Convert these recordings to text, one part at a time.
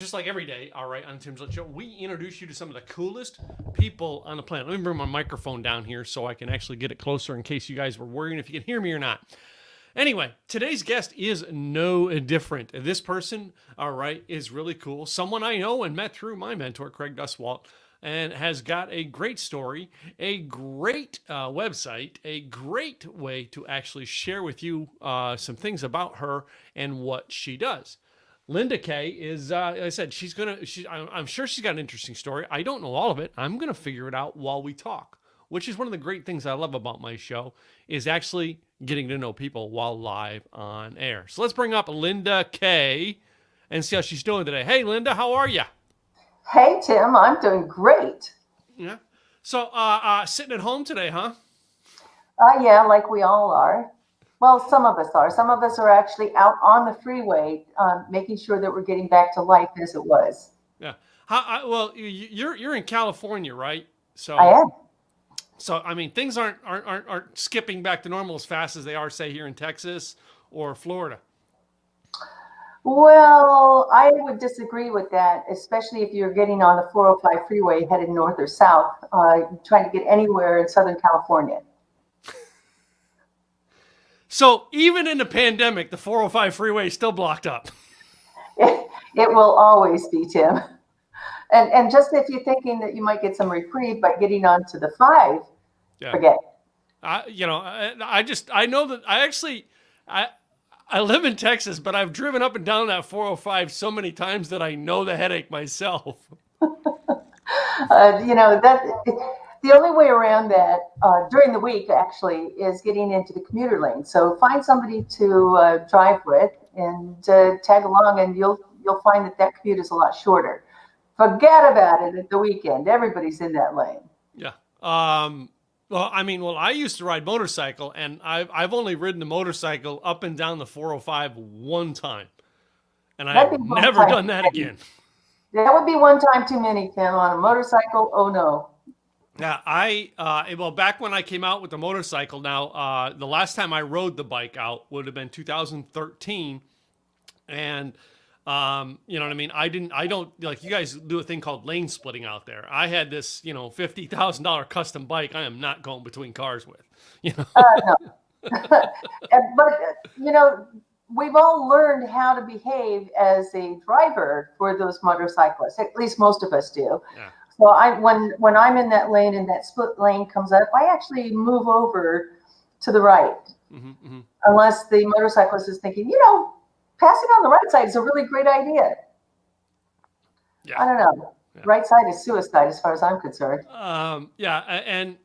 Just like every day, all right, on Tim's Lit Show, we introduce you to some of the coolest people on the planet. Let me bring my microphone down here so I can actually get it closer in case you guys were worrying if you can hear me or not. Anyway, today's guest is no different. This person, all right, is really cool. Someone I know and met through my mentor, Craig Duswalt, and has got a great story, a great website, a great way to actually share with you some things about her and what she does. Linda Kaye is, like I said, I'm sure she's got an interesting story. I don't know all of it. I'm going to figure it out while we talk, which is one of the great things I love about my show is actually getting to know people while live on air. So let's bring up Linda Kaye and see how she's doing today. Hey, Linda, how are you? Hey, Tim, I'm doing great. Yeah. So, sitting at home today, huh? Yeah, like we all are. Well, some of us are. Some of us are actually out on the freeway, making sure that we're getting back to life as it was. Yeah. Well, you're in California, right? I So, am. I mean, things aren't skipping back to normal as fast as they are, say, here in Texas or Florida. Well, I would disagree with that, especially if you're getting on the 405 freeway headed north or south, trying to get anywhere in Southern California. So even in the pandemic, the 405 freeway is still blocked up. It will always be, Tim. And just if you're thinking that you might get some reprieve by getting onto the 5, Yeah. forget it. I know that I live in Texas, but I've driven up and down that 405 so many times that I know the headache myself. That the only way around that during the week actually is getting into the commuter lane. So find somebody to drive with and tag along, and you'll find that commute is a lot shorter. Forget about it at the weekend. Everybody's in that lane. Yeah. I used to ride motorcycle, and I've only ridden the motorcycle up and down the 405 one time, and I've That'd be one never time done too that many. again. That would be one time too many, Tim, on a motorcycle. Oh no. Yeah, back when I came out with the motorcycle, now the last time I rode the bike out would have been 2013, and you know what I mean. I don't like you guys do a thing called lane splitting out there. I had this, $50,000 custom bike. I am not going between cars with, you know. No. But we've all learned how to behave as a driver for those motorcyclists. At least most of us do. Yeah. So when I'm in that lane and that split lane comes up, I actually move over to the right, unless the motorcyclist is thinking, passing on the right side is a really great idea. Yeah. I don't know. Yeah. Right side is suicide as far as I'm concerned. And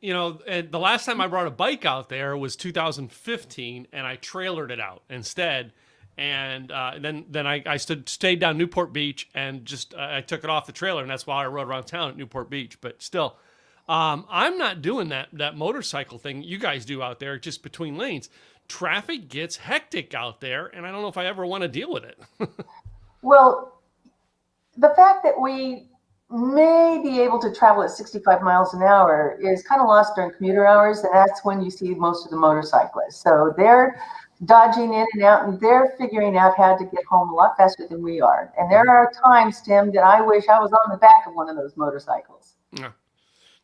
the last time I brought a bike out there was 2015, and I trailered it out instead. And then I stayed down Newport Beach and just I took it off the trailer, and that's why I rode around town at Newport Beach. But still, I'm not doing that motorcycle thing you guys do out there, just between lanes. Traffic gets hectic out there, and I don't know if I ever want to deal with it. Well, the fact that we may be able to travel at 65 miles an hour is kind of lost during commuter hours, and that's when you see most of the motorcyclists. So they're dodging in and out, and they're figuring out how to get home a lot faster than we are. And there are times, Tim, that I wish I was on the back of one of those motorcycles. Yeah.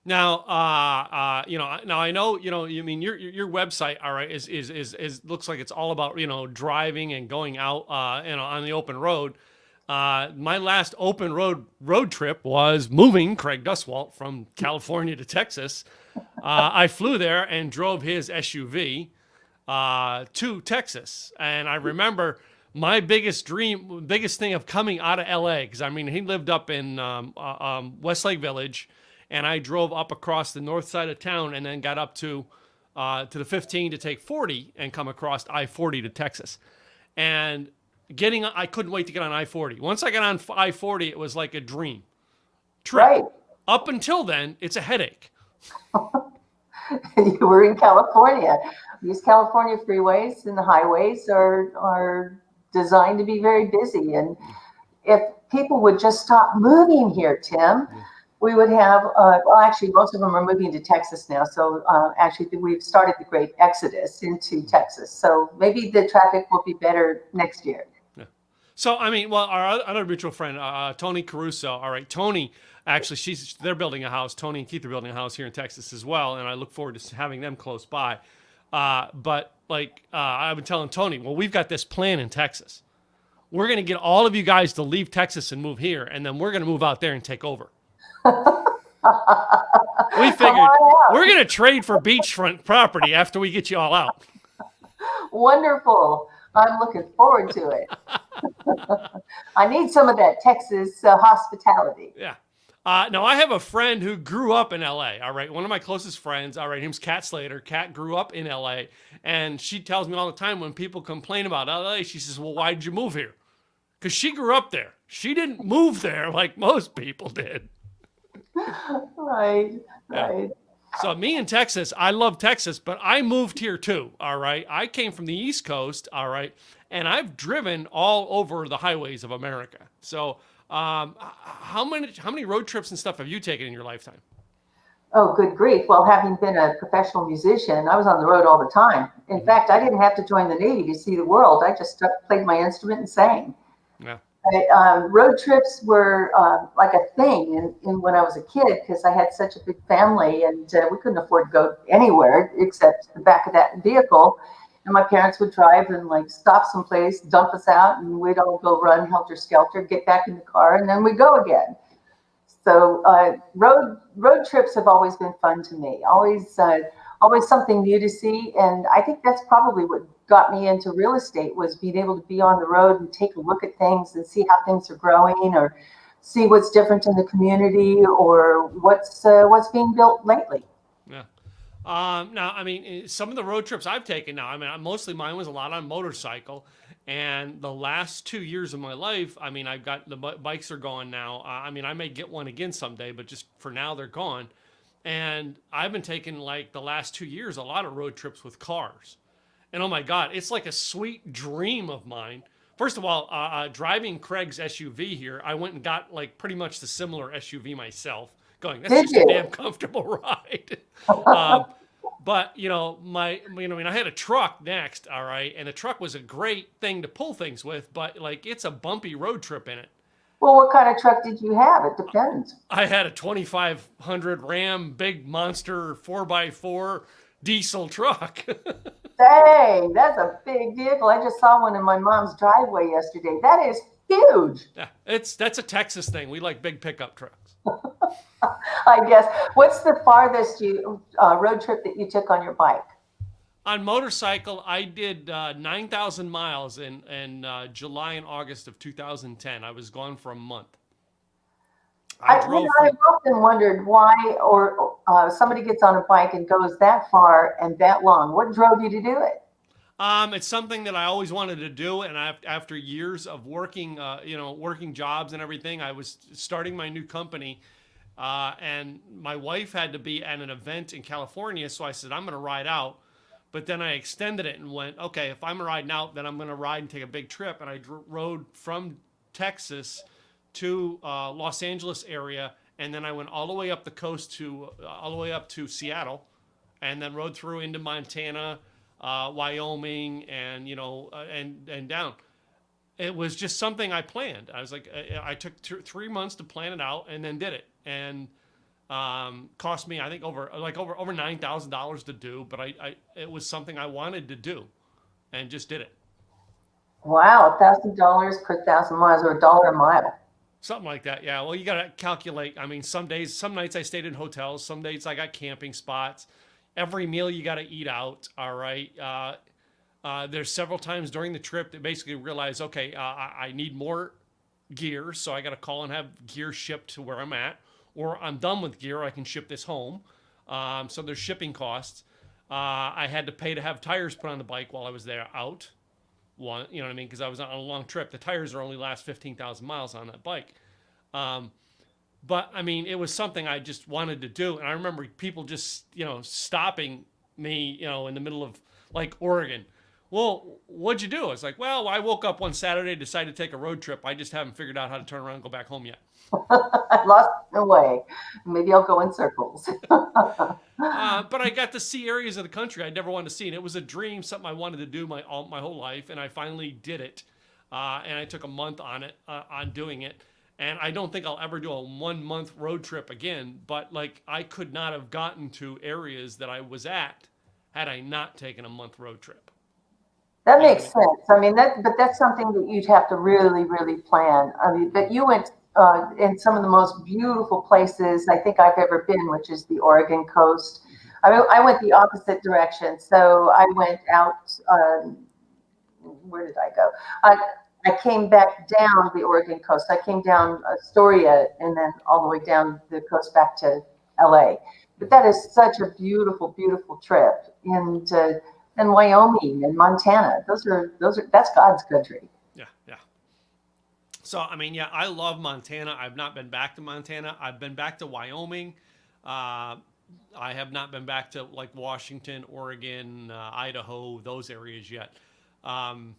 Now, now I know, you mean your website, all right, is looks like it's all about, driving and going out, on the open road. My last open road trip was moving Craig Duswalt from California to Texas. I flew there and drove his SUV to Texas, and I remember my biggest thing of coming out of LA, because I mean he lived up in Westlake Village, and I drove up across the north side of town and then got up to the 15 to take 40 and come across I-40 to Texas. And I couldn't wait to get on I-40. Once I got on I-40, it was like a dream trip. Right. Up until then, it's a headache. You were in California. These California freeways and the highways are designed to be very busy. And if people would just stop moving here, Tim, we would have, actually, most of them are moving to Texas now. So actually, we've started the great exodus into Texas. So maybe the traffic will be better next year. So, I mean, well, our other mutual friend, Tony Caruso. All right, Tony. Actually, they're building a house. Tony and Keith are building a house here in Texas as well, and I look forward to having them close by. But like I've been telling Tony, well, we've got this plan in Texas. We're going to get all of you guys to leave Texas and move here, and then we're going to move out there and take over. We figured we're going to trade for beachfront property after we get you all out. Wonderful. I'm looking forward to it. I need some of that Texas hospitality. Yeah. Now, I have a friend who grew up in LA. All right. One of my closest friends. All right. Her name's Kat Slater. Kat grew up in LA. And she tells me all the time when people complain about LA, she says, well, why did you move here? Because she grew up there. She didn't move there like most people did. Right. Yeah. So me in Texas, I love Texas, but I moved here too. All right. I came from the East Coast. All right. And I've driven all over the highways of America. So how many road trips and stuff have you taken in your lifetime? Oh, good grief. Well, having been a professional musician, I was on the road all the time. In fact, I didn't have to join the Navy to see the world. I just played my instrument and sang. Yeah. Road trips were like a thing in when I was a kid because I had such a big family and we couldn't afford to go anywhere except the back of that vehicle. And my parents would drive and like stop someplace, dump us out, and we'd all go run helter skelter, get back in the car, and then we'd go again. So road trips have always been fun to me. Always something new to see, and I think that's probably what got me into real estate was being able to be on the road and take a look at things and see how things are growing, or see what's different in the community, or what's being built lately. Yeah. Now, I mean, some of the road trips I've taken now, I mean, mostly mine was a lot on motorcycle. And the last 2 years of my life, I mean, I've got the bikes are gone now. I mean, I may get one again someday, but just for now, they're gone. And I've been taking like the last 2 years, a lot of road trips with cars. And oh my God, it's like a sweet dream of mine. First of all, driving Craig's SUV here, I went and got like pretty much the similar SUV myself. Going, that's just a damn comfortable ride. But I had a truck next, all right, and the truck was a great thing to pull things with, but like it's a bumpy road trip in it. Well, what kind of truck did you have? It depends. I had a 2500 Ram big monster 4x4 diesel truck. Dang, that's a big vehicle. I just saw one in my mom's driveway yesterday. That is huge. Yeah, that's a Texas thing. We like big pickup trucks. I guess. What's the farthest road trip that you took on your bike? On motorcycle, I did 9,000 miles in July and August of 2010. I was gone for a month. I've often wondered why somebody gets on a bike and goes that far and that long. What drove you to do it? It's something that I always wanted to do, and after years of working, working jobs and everything, I was starting my new company, and my wife had to be at an event in California, so I said, I'm going to ride out. But then I extended it and went, okay, if I'm riding out, then I'm going to ride and take a big trip. And I rode from Texas to Los Angeles area, and then I went all the way up the coast all the way up to Seattle, and then rode through into Montana, Wyoming, and and down. It was just something I planned. I was like, I took 3 months to plan it out, and then did it, and cost me I think over $9,000 to do. But it was something I wanted to do, and just did it. Wow, $1,000 per 1,000 miles, or $1 a mile. Something like that, yeah. Well, you got to calculate. I mean, some nights I stayed in hotels. Some days I got camping spots. Every meal you got to eat out, all right? There's several times during the trip that basically realized, okay, I need more gear, so I got to call and have gear shipped to where I'm at. Or I'm done with gear, I can ship this home. So there's shipping costs. I had to pay to have tires put on the bike while I was there out. You know what I mean? Because I was on a long trip. The tires are only last 15,000 miles on that bike. But I mean, it was something I just wanted to do. And I remember people just, stopping me, in the middle of like Oregon. Well, what'd you do? I was like, well, I woke up one Saturday, decided to take a road trip. I just haven't figured out how to turn around and go back home yet. I lost my way. Maybe I'll go in circles. But I got to see areas of the country I never wanted to see, and it was a dream, something I wanted to do my whole life, and I finally did it. and I took a month on it, on doing it. And I don't think I'll ever do a 1 month road trip again. But like, I could not have gotten to areas that I was at had I not taken a month road trip. That You know what I makes mean? sense. I mean, but that's something that you'd have to really, really plan. I mean, but you went in some of the most beautiful places I think I've ever been, which is the Oregon coast. I went the opposite direction. So I went out, where did I go? I came back down the Oregon coast. I came down Astoria and then all the way down the coast back to LA. But that is such a beautiful, beautiful trip. And Wyoming and Montana. That's God's country. Yeah, yeah. So I mean, yeah, I love Montana. I've not been back to Montana. I've been back to Wyoming. Uh, I have not been back to like Washington, Oregon, Idaho, those areas yet. Um,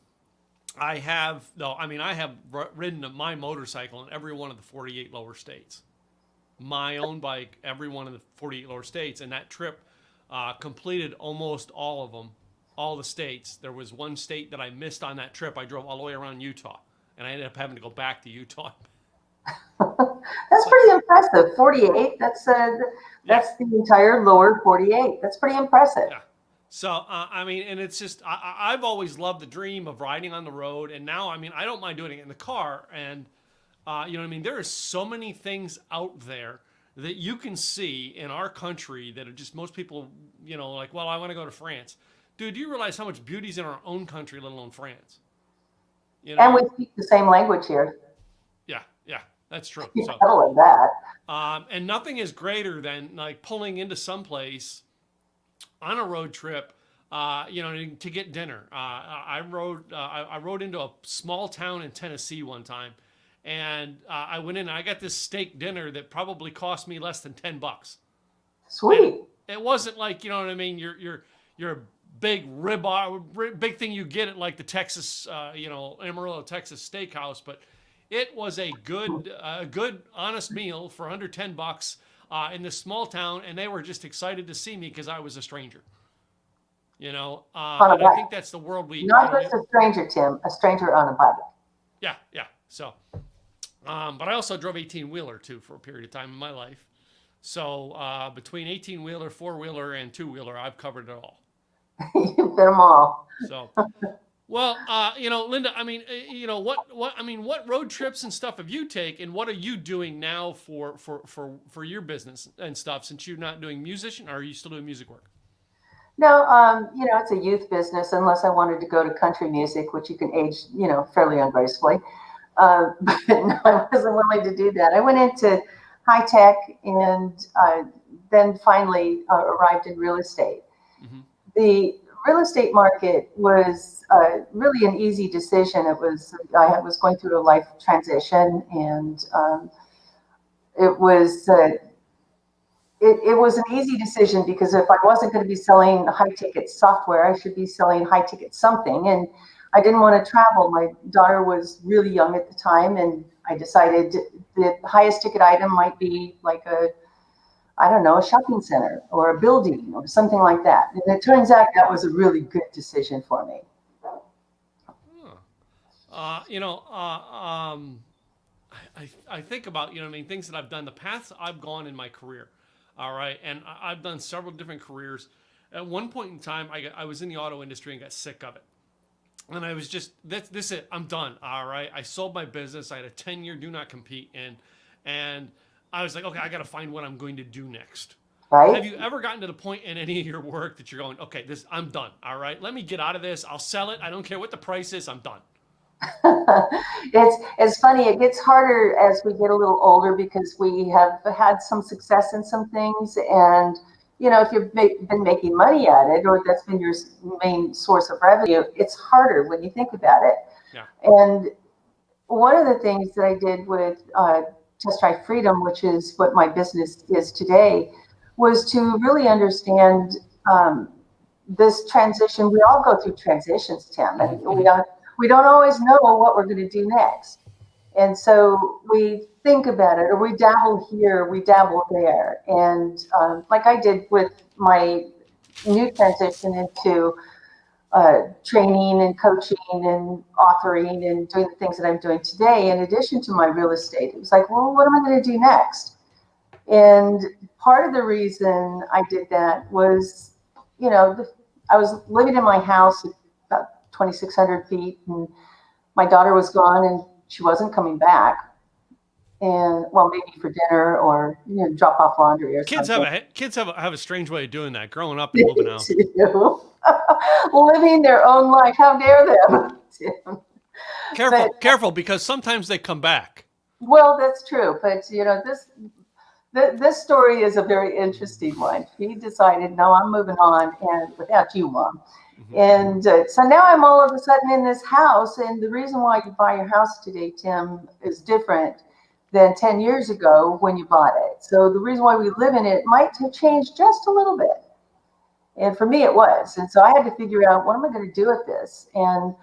I have though. I mean, I have ridden my motorcycle in every one of the 48 lower states. My own bike, every one of the 48 lower states, and that trip completed almost all of them, all the states. There was one state that I missed on that trip. I drove all the way around Utah, and I ended up having to go back to Utah. That's So pretty impressive. 48. yeah, That's the entire lower 48. That's pretty impressive. yeah. So I mean, and it's just I've always loved the dream of riding on the road, and now I mean I don't mind doing it in the car, and you know what I mean. There are so many things out there that you can see in our country that are just most people, you know, like, well, I want to go to France. Dude, do you realize how much beauty's in our own country, let alone France? You And we know? speak the same language here. Yeah, yeah, that's true. You So, gotta love that. and nothing is greater than like pulling into some place on a road trip, you know, to get dinner. I rode into a small town in Tennessee one time, and I went in and I got this steak dinner that probably cost me less than $10. And Sweet. it wasn't like, you know what I mean. Your big big thing you get at like the Texas, you know, Amarillo, Texas steakhouse, but it was a good honest meal for under $10 in this small town, and they were just excited to see me because I was a stranger. You know, On a and I bike. think that's the world we, you Not know, just a stranger, Tim, a stranger on a bike. yeah, yeah. So, but I also drove 18 wheeler too for a period of time in my life. So between 18 wheeler, four wheeler, and two wheeler, I've covered it all. You've been them all. So, well, you know, Linda, I mean, you know, I mean, what road trips and stuff have you taken? What are you doing now for your business and stuff? Since you're not doing musician, or are you still doing music work? No, it's a youth business unless I wanted to go to country music, which you can age, fairly ungracefully. But no, I wasn't willing to do that. I went into high tech and then finally arrived in real estate. Mm-hmm. The real estate market was really an easy decision. I was going through a life transition, and it was it was an easy decision because if I wasn't going to be selling high ticket software, I should be selling high ticket something. And I didn't want to travel. My daughter was really young at the time, and I decided the highest ticket item might be like I don't know, a shopping center or a building or something like that. And it turns out that was a really good decision for me. Huh. You know, I think about, you know what I mean, things that I've done, the paths I've gone in my career. All right. And I've done several different careers. At one point in time, I was in the auto industry and got sick of it. And I was just, this it, I'm done. All right. I sold my business. I had a 10-year do not compete in. And I was like, okay, I got to find what I'm going to do next. Have Right? you ever gotten to the point in any of your work that you're going, okay, I'm done. All right. Let me get out of this. I'll sell it. I don't care what the price is. I'm done. It's funny. It gets harder as we get a little older because we have had some success in some things, and if you've been making money at it, or that's been your main source of revenue, it's harder when you think about it. Yeah. And one of the things that I did with Test Drive Freedom, which is what my business is today, was to really understand this transition. We all go through transitions, Tim, and Mm-hmm. we don't always know what we're going to do next. And so we think about it, or we dabble here, we dabble there. And like I did with my new transition into training and coaching and authoring and doing the things that I'm doing today, in addition to my real estate. It was like, well, what am I going to do next? And part of the reason I did that was, I was living in my house at about 2,600 feet, and my daughter was gone and she wasn't coming back. And well, maybe for dinner or drop off laundry or something. Kids have a strange way of doing that. Growing up and moving out, living their own life. How dare them? Careful, because sometimes they come back. Well, that's true, but this story is a very interesting one. He decided, no, I'm moving on, and without you, Mom. And so now I'm all of a sudden in this house, and the reason why you buy your house today, Tim, is different than 10 years ago when you bought it. So the reason why we live in it might have changed just a little bit. And for me, it was. And so I had to figure out, what am I going to do with this? And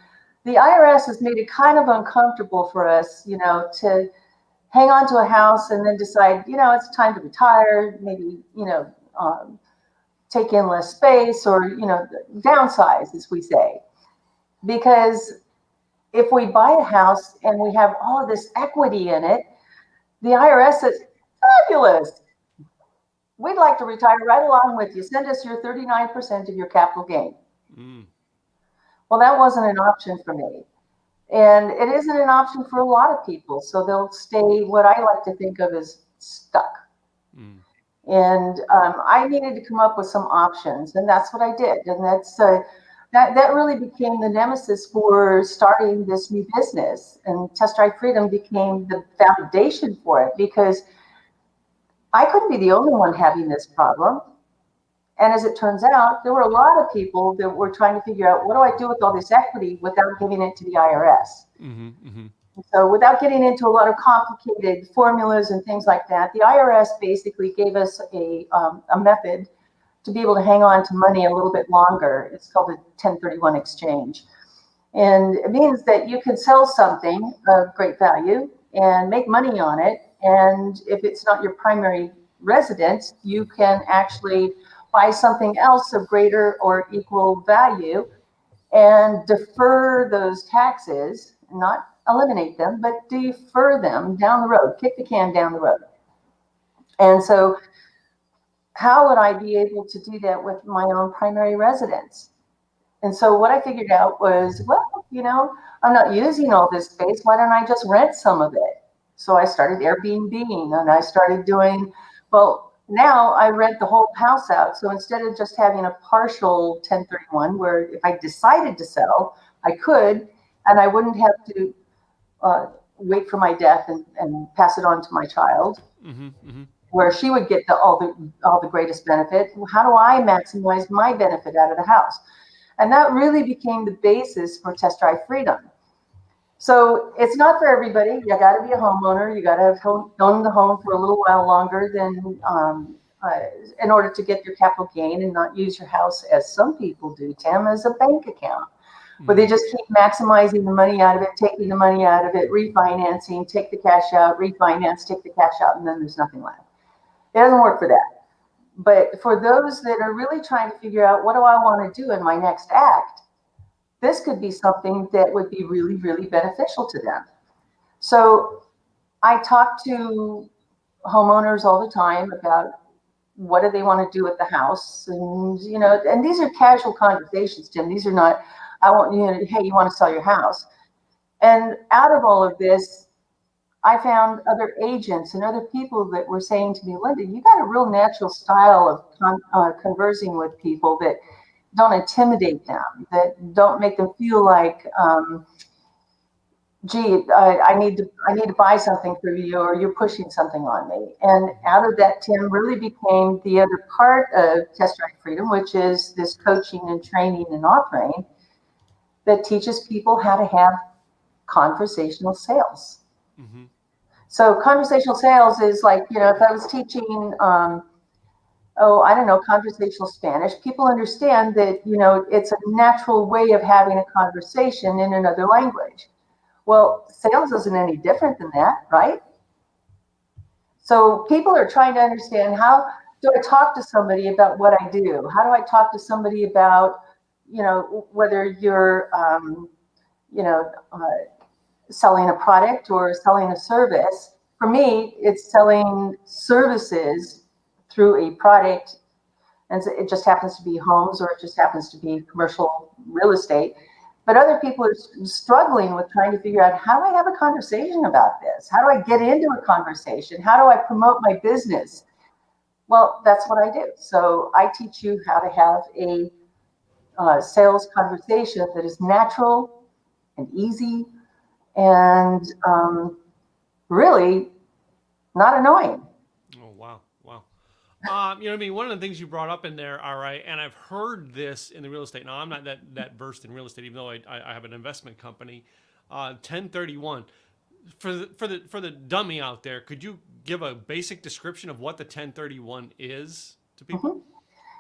the IRS has made it kind of uncomfortable for us, to hang on to a house and then decide, it's time to retire, maybe, take in less space or, downsize, as we say. Because if we buy a house and we have all of this equity in it, the IRS says, fabulous. We'd like to retire right along with you. Send us your 39% of your capital gain. Well, that wasn't an option for me. And it isn't an option for a lot of people. So they'll stay what I like to think of as stuck. And I needed to come up with some options. And that's what I did. And that really became the nemesis for starting this new business. And Test Drive Freedom became the foundation for it, because I couldn't be the only one having this problem. And as it turns out, there were a lot of people that were trying to figure out, what do I do with all this equity without giving it to the IRS? So without getting into a lot of complicated formulas and things like that, the IRS basically gave us a method to be able to hang on to money a little bit longer. It's called a 1031 exchange. And it means that you can sell something of great value and make money on it. And if it's not your primary residence, you can actually buy something else of greater or equal value and defer those taxes, not eliminate them, but defer them down the road, kick the can down the road. And so how would I be able to do that with my own primary residence? And so what I figured out was, well, I'm not using all this space. Why don't I just rent some of it? So I started Airbnb, and I started doing, now I rent the whole house out. So instead of just having a partial 1031, where if I decided to sell, I could, and I wouldn't have to wait for my death and pass it on to my child, where she would get all the greatest benefit. How do I maximize my benefit out of the house? And that really became the basis for Test Drive Freedom. So it's not for everybody. You got to be a homeowner. You got to have owned the home for a little while longer than in order to get your capital gain, and not use your house, as some people do, Tim, as a bank account, where they just keep maximizing the money out of it, taking the money out of it, refinancing, take the cash out, refinance, take the cash out, and then there's nothing left. It doesn't work for that. But for those that are really trying to figure out, what do I want to do in my next act, this could be something that would be really, really beneficial to them. So I talk to homeowners all the time about what do they want to do with the house. And, and these are casual conversations, Tim. These are not, hey, you want to sell your house. And out of all of this, I found other agents and other people that were saying to me, Linda, you got a real natural style of conversing with people that don't intimidate them, that don't make them feel like, I need to buy something for you, or you're pushing something on me. And out of that, Tim, really became the other part of Test Drive Freedom, which is this coaching and training and authoring that teaches people how to have conversational sales. So conversational sales is like, if I was teaching, conversational Spanish, people understand that, it's a natural way of having a conversation in another language. Well, sales isn't any different than that, right? So people are trying to understand, how do I talk to somebody about what I do? How do I talk to somebody about, whether you're, you know, selling a product or selling a service. For me, it's selling services through a product, and so it just happens to be homes or it just happens to be commercial real estate. But other people are struggling with trying to figure out, how do I have a conversation about this? How do I get into a conversation? How do I promote my business? Well, that's what I do. So I teach you how to have a sales conversation that is natural and easy and really not annoying. Oh, wow. Wow. You know what I mean? One of the things you brought up in there, all right, and I've heard this in the real estate. Now, I'm not that versed in real estate, even though I have an investment company. 1031. For the dummy out there, could you give a basic description of what the 1031 is to people? Mm-hmm.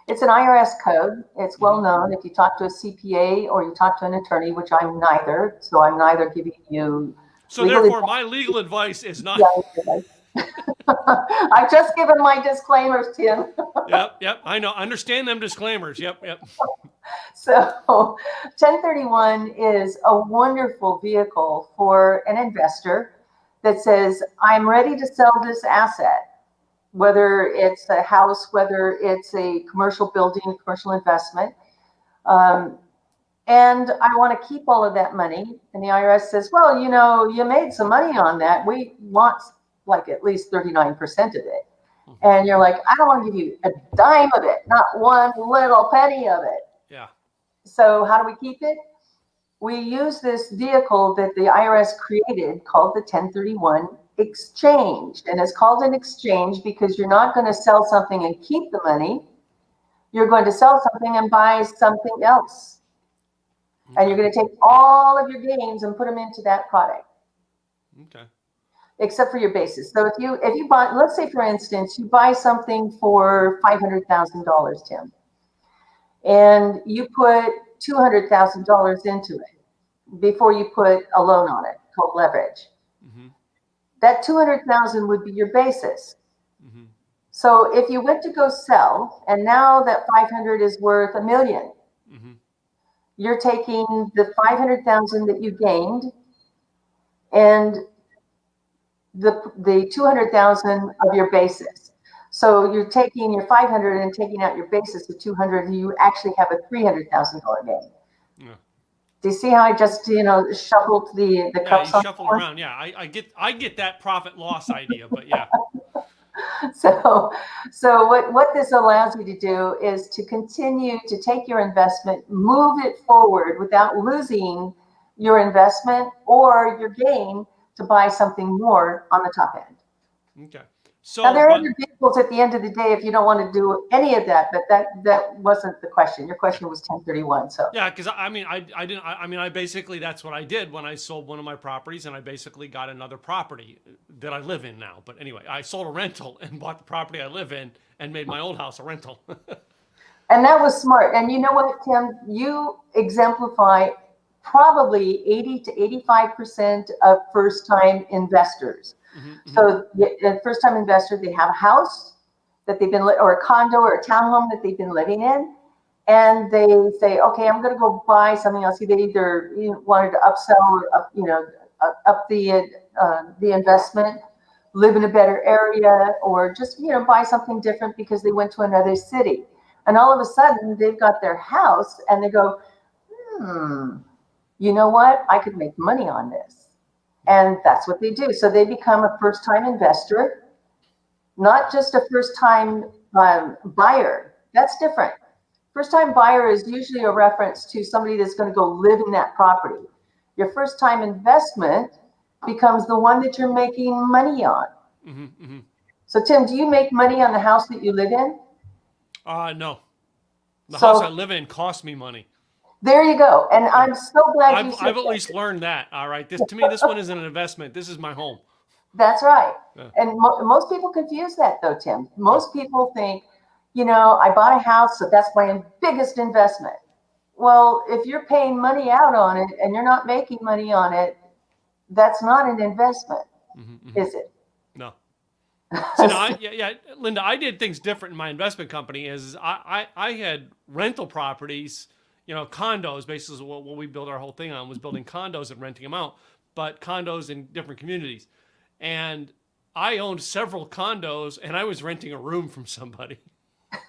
It's an IRS code. It's well known. If you talk to a CPA or you talk to an attorney, which I'm neither, so I'm neither giving you. So therefore, my legal advice is not. Yeah, I've just given my disclaimers, Tim. Yep. I know. Understand them disclaimers. Yep. So 1031 is a wonderful vehicle for an investor that says, I'm ready to sell this asset, whether it's a house, whether it's a commercial building, commercial investment. And I want to keep all of that money. And the IRS says, well, you made some money on that. We want like at least 39% of it. And you're like, I don't want to give you a dime of it, not one little penny of it. Yeah. So how do we keep it? We use this vehicle that the IRS created called the 1031 exchange. And it's called an exchange because you're not going to sell something and keep the money. You're going to sell something and buy something else. Okay. And you're going to take all of your gains and put them into that product. Okay. Except for your basis. So if you buy, let's say for instance, you buy something for $500,000, Tim, and you put $200,000 into it before you put a loan on it called leverage. Mm-hmm. That $200,000 would be your basis. Mm-hmm. So if you went to go sell, and now that 500 is worth $1 million, mm-hmm. you're taking the 500,000 that you gained and the 200,000 of your basis. So you're taking your 500 and taking out your basis of 200, you actually have a $300,000 gain. Yeah. Do you see how I just shuffled the cups? Yeah, you shuffle around. Yeah, I get that profit loss idea, but yeah. So what this allows you to do is to continue to take your investment, move it forward without losing your investment or your gain to buy something more on the top end. Okay. So now there are other vehicles at the end of the day if you don't want to do any of that, but that wasn't the question. Your question was 1031. So yeah, because I basically that's what I did when I sold one of my properties, and I basically got another property that I live in now. But anyway, I sold a rental and bought the property I live in and made my old house a rental. And that was smart. And you know what, Tim? You exemplify probably 80 to 85% of first-time investors. Mm-hmm. So a first-time investor, they have a house that they've been, or a condo or a townhome that they've been living in, and they say, okay, I'm going to go buy something else. They either wanted to upsell or up the investment, live in a better area, or just buy something different because they went to another city. And all of a sudden, they've got their house, and they go, you know what? I could make money on this. And that's what they do. So they become a first-time investor, not just a first-time buyer. That's different. First-time buyer is usually a reference to somebody that's going to go live in that property. Your first-time investment becomes the one that you're making money on. Mm-hmm, mm-hmm. So, Tim, do you make money on the house that you live in? No. The house I live in costs me money. There you go. And I'm so glad you said I've at least learned that. All right. To me, this one isn't an investment. This is my home. That's right. Yeah. And most people confuse that, though, Tim. Most people think, I bought a house, so that's my biggest investment. Well, if you're paying money out on it and you're not making money on it, that's not an investment, mm-hmm. is it? No. So Linda, I did things different in my investment company. I had rental properties condos. Basically, is what we built our whole thing on, was building condos and renting them out, but condos in different communities. And I owned several condos, and I was renting a room from somebody.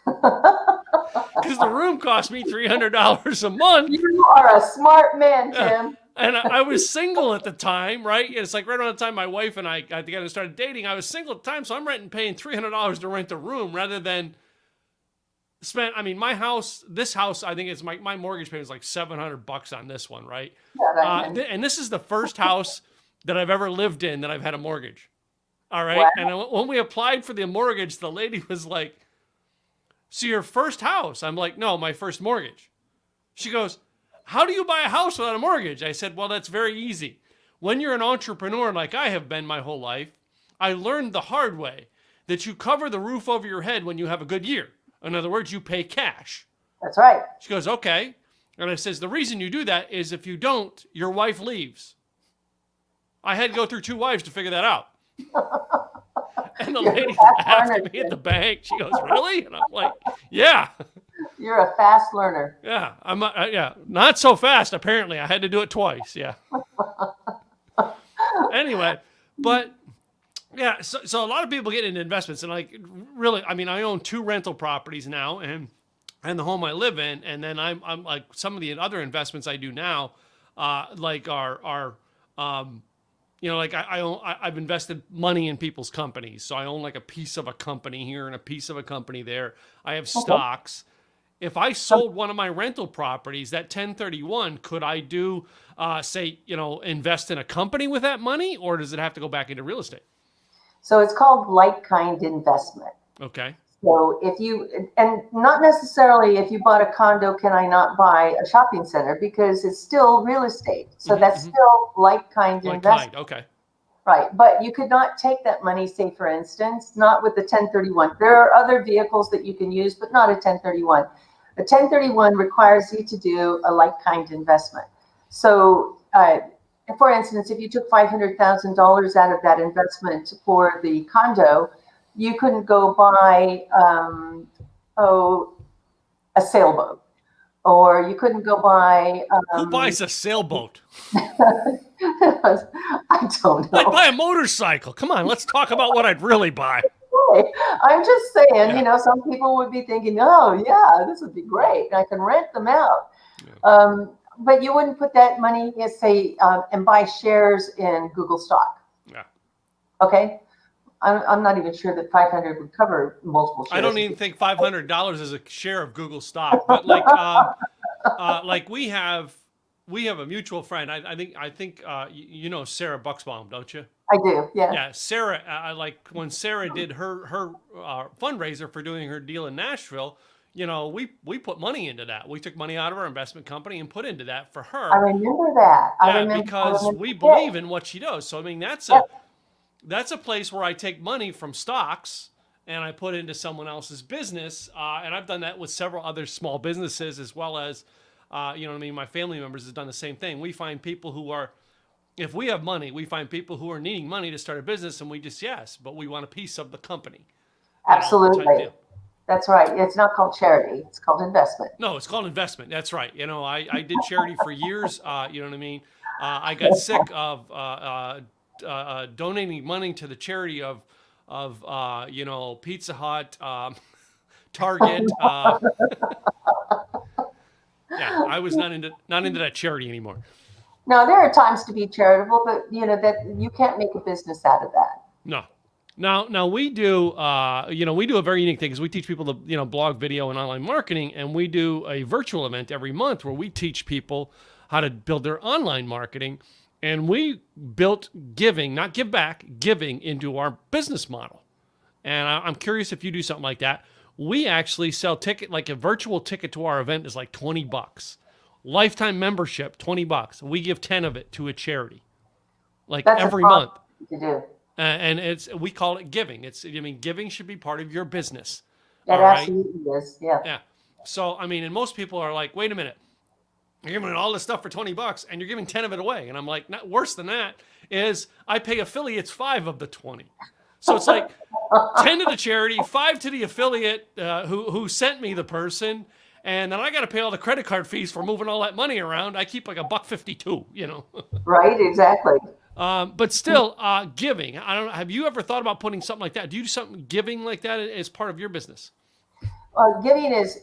Because the room cost me $300 a month. You are a smart man, Tim. And I was single at the time, right? It's like right around the time my wife and I got together and started dating. I was single at the time, so I'm paying $300 to rent a room rather than spend. I mean, this house, I think it's my mortgage payment is like $700 on this one, right? Yeah, And this is the first house that I've ever lived in that I've had a mortgage. All right. Wow. And when we applied for the mortgage, the lady was like, "So your first house?" I'm like, "No, my first mortgage." She goes, "How do you buy a house without a mortgage?" I said, "Well, that's very easy. When you're an entrepreneur like I have been my whole life, I learned the hard way that you cover the roof over your head when you have a good year. In other words, you pay cash." That's right. She goes, "Okay." And I says, "The reason you do that is if you don't, your wife leaves." I had to go through 2 wives to figure that out. And the lady after me at the bank, she goes, "Really?" And I'm like, "Yeah." You're a fast learner. Yeah, yeah, not so fast. Apparently, I had to do it twice. Yeah. Anyway, but yeah, so a lot of people get into investments, and like really, I mean, I own 2 rental properties now, and the home I live in, and then I'm like some of the other investments I do now, like are like I've invested money in people's companies, so I own like a piece of a company here and a piece of a company there. I have stocks. If I sold one of my rental properties, that 1031, could I do, invest in a company with that money, or does it have to go back into real estate? So it's called like-kind investment. Okay. So and not necessarily if you bought a condo, can I not buy a shopping center, because it's still real estate. So that's still like-kind investment. Okay. Right. But you could not take that money, say, for instance, not with the 1031. There are other vehicles that you can use, but not a 1031. A 1031 requires you to do a like-kind investment. So, for instance, if you took $500,000 out of that investment for the condo, you couldn't go buy, a sailboat, or you couldn't go buy. Who buys a sailboat? I don't know. I'd buy a motorcycle. Come on, let's talk about what I'd really buy. I'm just saying, some people would be thinking, "Oh, yeah, this would be great. I can rent them out." Yeah. But you wouldn't put that money, say, and buy shares in Google stock. Yeah. Okay. I'm not even sure that 500 would cover multiple shares. I don't even think $500 is a share of Google stock. But like we have a mutual friend. I think you know Sarah Buxbaum, don't you? I do. Yeah. Yeah, Sarah. Like when Sarah did her fundraiser for doing her deal in Nashville, we put money into that. We took money out of our investment company and put into that for her. I remember that. Because we believe in what she does. So I mean, that's a place where I take money from stocks and I put into someone else's business. And I've done that with several other small businesses, as well as, my family members have done the same thing. We find people who are, if we have money, we find people who are needing money to start a business, and we just, but we want a piece of the company. Absolutely. That's right. It's not called charity. It's called investment. No, it's called investment. That's right. I did charity for years. You know what I mean? I got sick of donating money to the charity of Pizza Hut, Target. I was not into that charity anymore. No, there are times to be charitable, but that you can't make a business out of that. No. Now we do, we do a very unique thing, because we teach people to, blog, video, and online marketing, and we do a virtual event every month where we teach people how to build their online marketing. And we built giving, not give back, giving into our business model. And I'm curious if you do something like that. We actually sell ticket, like a virtual ticket to our event is like $20. Lifetime membership, $20. We give 10 of it to a charity, like That's every month. To do. And we call it giving. Giving should be part of your business. That absolutely is. Yeah. Yeah. So, and most people are like, wait a minute. You're giving all this stuff for $20 and you're giving 10 of it away. And I'm like, not worse than that is I pay affiliates 5 of the 20. So it's like 10 to the charity, 5 to the affiliate who sent me the person, and then I got to pay all the credit card fees for moving all that money around. I keep like $1.52, Right, exactly. But still, giving. I don't know. Have you ever thought about putting something like that? Do you do something giving like that as part of your business? Giving is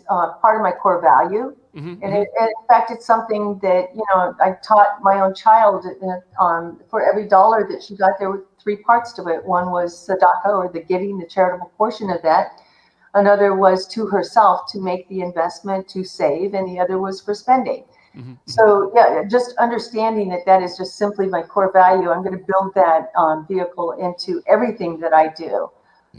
part of my core value, and in fact, it's something that I taught my own child. For every dollar that she got, there were three parts to it. One was tzedakah, or the giving, the charitable portion of that. Another was to herself, to make the investment, to save, and the other was for spending. So yeah, just understanding that is just simply my core value. I'm going to build that vehicle into everything that I do.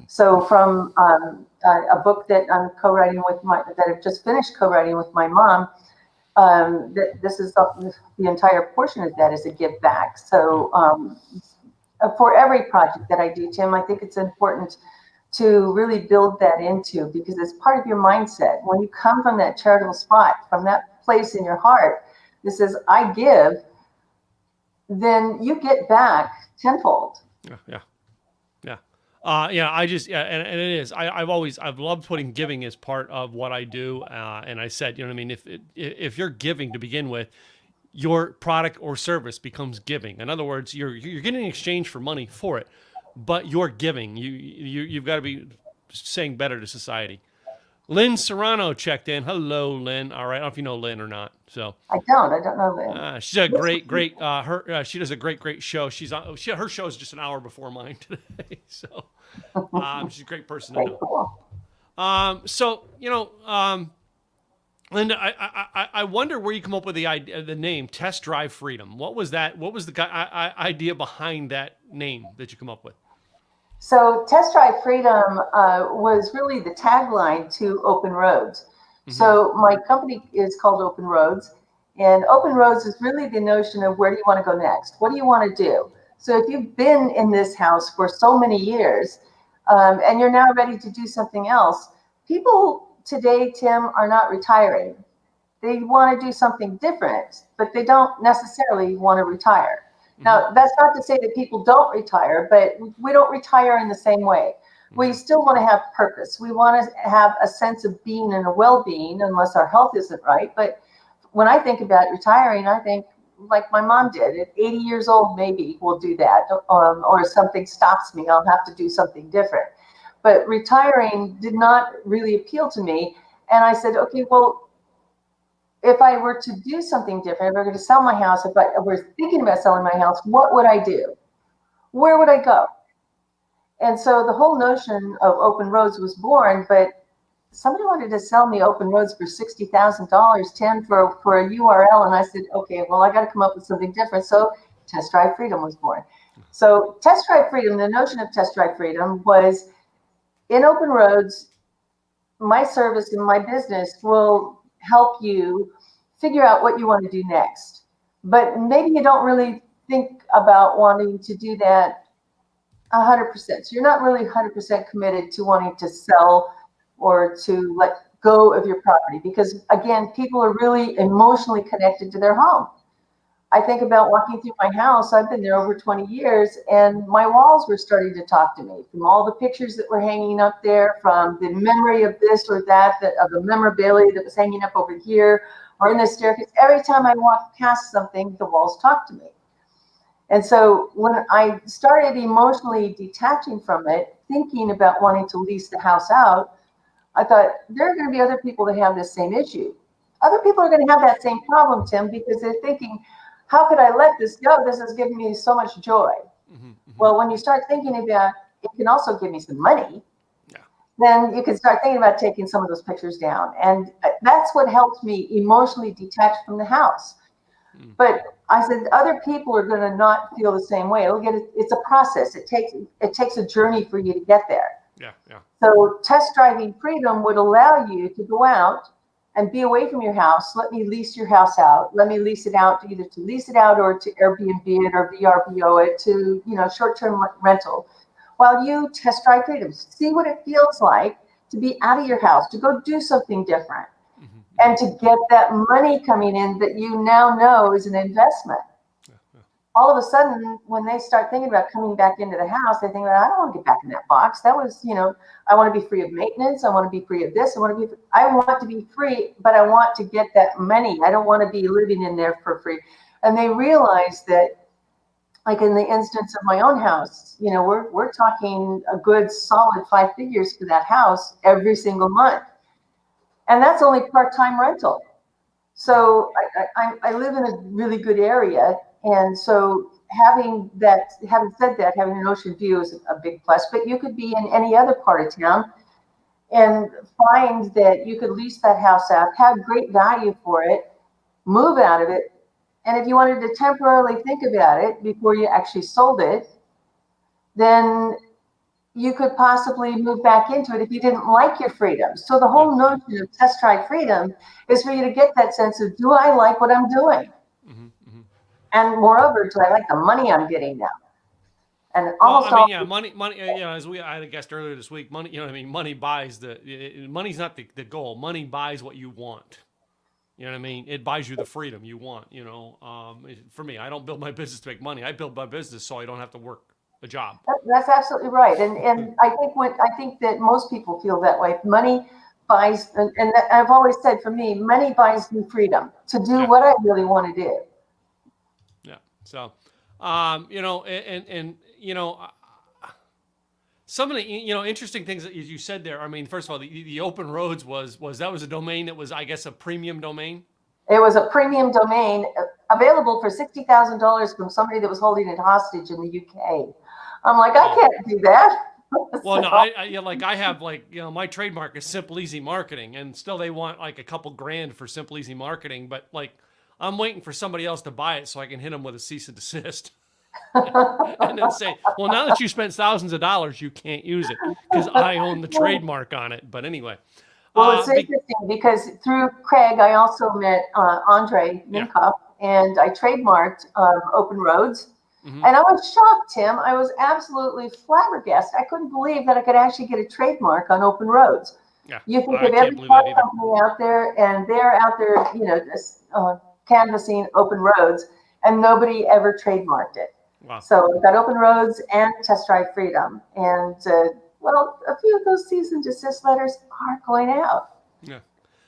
So from a book that I'm co-writing that I've just finished co-writing with my mom, this is the entire portion of that is a give back. So for every project that I do, Tim, I think it's important to really build that into, because it's part of your mindset. When you come from that charitable spot, from that place in your heart that says, I give, then you get back tenfold. Yeah. And it is. I've loved putting giving as part of what I do. And I said, what I mean? If you're giving to begin with, your product or service becomes giving. In other words, you're getting an exchange for money for it, but you're giving. You've got to be saying better to society. Lynn Serrano checked in. Hello, Lynn. All right. I don't know if you know Lynn or not. So I don't know Lynn. She's a great, she does a great show. Her show is just an hour before mine today. So she's a great person to know. Cool. Linda, I wonder where you come up with the name Test Drive Freedom. What was that? What was the idea behind that name that you come up with? So Test Drive Freedom was really the tagline to Open Roads. So my company is called Open Roads, and Open Roads is really the notion of where do you want to go next? What do you want to do? So if you've been in this house for so many years, and you're now ready to do something else, people today, Tim, are not retiring. They want to do something different, but they don't necessarily want to retire. Now, that's not to say that people don't retire, but we don't retire in the same way. We still want to have purpose. We want to have a sense of being and a well-being, unless our health isn't right. But when I think about retiring, I think like my mom did. At 80 years old, maybe we'll do that. Or if something stops me, I'll have to do something different. But retiring did not really appeal to me. And I said, okay, well, if I were to do something different, if I were going to sell my house, if I were thinking about selling my house, what would I do? Where would I go? And so the whole notion of Open Roads was born, but somebody wanted to sell me Open Roads for $60,000, Tim, for a URL. And I said, okay, well, I got to come up with something different. So Test Drive Freedom was born. So Test Drive Freedom, the notion of Test Drive Freedom was, in Open Roads, my service and my business will help you figure out what you want to do next. But maybe you don't really think about wanting to do that 100%. So you're not really 100% committed to wanting to sell or to let go of your property, because again, people are really emotionally connected to their home. I think about walking through my house. I've been there over 20 years, and my walls were starting to talk to me from all the pictures that were hanging up there, from the memory of this or that of the memorabilia that was hanging up over here or in the staircase. Every time I walked past something, the walls talked to me. And so when I started emotionally detaching from it, thinking about wanting to lease the house out, I thought there are going to be other people that have this same issue. Other people are going to have that same problem, Tim, because they're thinking, how could I let this go? This is giving me so much joy. Well, when you start thinking about it can also give me some money, then you can start thinking about taking some of those pictures down. And that's what helped me emotionally detach from the house. But I said, other people are going to not feel the same way. It's a process. It takes a journey for you to get there. So Test Driving Freedom would allow you to go out and be away from your house. Let me lease your house out. Let me lease it out, either to lease it out or to Airbnb it or VRBO it to, short-term rental, while you test drive freedom. See what it feels like to be out of your house, to go do something different, and to get that money coming in that you now know is an investment. all of a sudden, when they start thinking about coming back into the house, they think, I don't want to get back in that box. That was, I want to be free of maintenance. I want to be free of this. I want to be free, but I want to get that money. I don't want to be living in there for free. And they realize that, like in the instance of my own house, we're talking a good solid 5 figures for that house every single month. And that's only part-time rental. So I live in a really good area. And so having said that, having an ocean view is a big plus, but you could be in any other part of town and find that you could lease that house out, have great value for it, move out of it. And if you wanted to temporarily think about it before you actually sold it, then you could possibly move back into it if you didn't like your freedom. So the whole notion of test drive freedom is for you to get that sense of, do I like what I'm doing? Mm-hmm, mm-hmm. And moreover, do I like the money I'm getting now? And money. As I had guessed earlier this week, money. Money buys money's not the goal. Money buys what you want. You know what I mean? It buys you the freedom you want. For me, I don't build my business to make money. I build my business so I don't have to work a job. That's absolutely right. And I think that most people feel that way. Money buys, and I've always said, for me, money buys me freedom to do what I really want to do. Yeah. So, some of the interesting things that you said there. I mean, first of all, the open roads was a domain that was, I guess, a premium domain. It was a premium domain available for $60,000 from somebody that was holding it hostage in the UK. I'm like, I can't do that. Well, no, I have my trademark is Simple Easy Marketing, and still they want like a couple grand for Simple Easy Marketing, but I'm waiting for somebody else to buy it so I can hit them with a cease and desist. And then say, well, now that you spent thousands of dollars, you can't use it because I own the trademark on it. But anyway. Well, it's interesting because through Craig, I also met Andre Minkoff, and I trademarked Open Roads. Mm-hmm. And I was shocked, Tim. I was absolutely flabbergasted. I couldn't believe that I could actually get a trademark on Open Roads. Yeah, you think of every car company out there, and they're out there, canvassing Open Roads, and nobody ever trademarked it. Wow. So we've got Open Roads and Test Drive Freedom. And, a few of those cease and desist letters are going out. Yeah.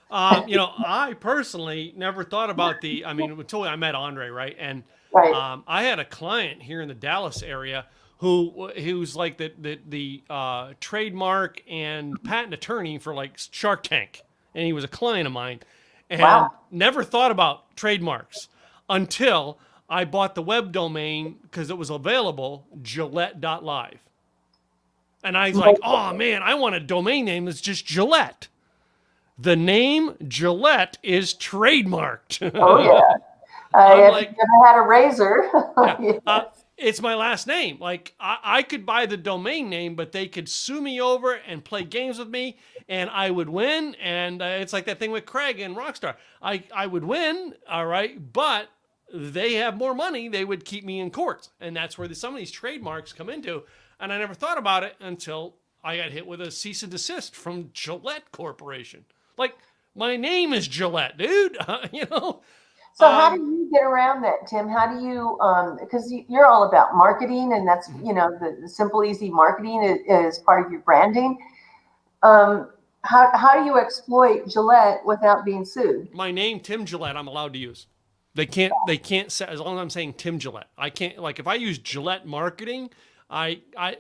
I personally never thought about until I met Andre, right? And I had a client here in the Dallas area who's like the trademark and patent attorney for like Shark Tank. And he was a client of mine and never thought about trademarks until I bought the web domain because it was available, Gillette.live. And I was like, oh man, I want a domain name that's just Gillette. The name Gillette is trademarked. Oh yeah. If you ever had a razor. It's my last name. Like I could buy the domain name, but they could sue me over and play games with me, and I would win. And it's like that thing with Craig and Rockstar. I would win, all right, but they have more money. They would keep me in court, and that's where some of these trademarks come into. And I never thought about it until I got hit with a cease and desist from Gillette Corporation. Like, my name is Gillette, dude. So how do you get around that, Tim? How do you, because you're all about marketing, and that's, the Simple Easy Marketing is part of your branding. How do you exploit Gillette without being sued? My name, Tim Gillette, I'm allowed to use. They can't say, as long as I'm saying Tim Gillette. I can't, like, if I use Gillette Marketing,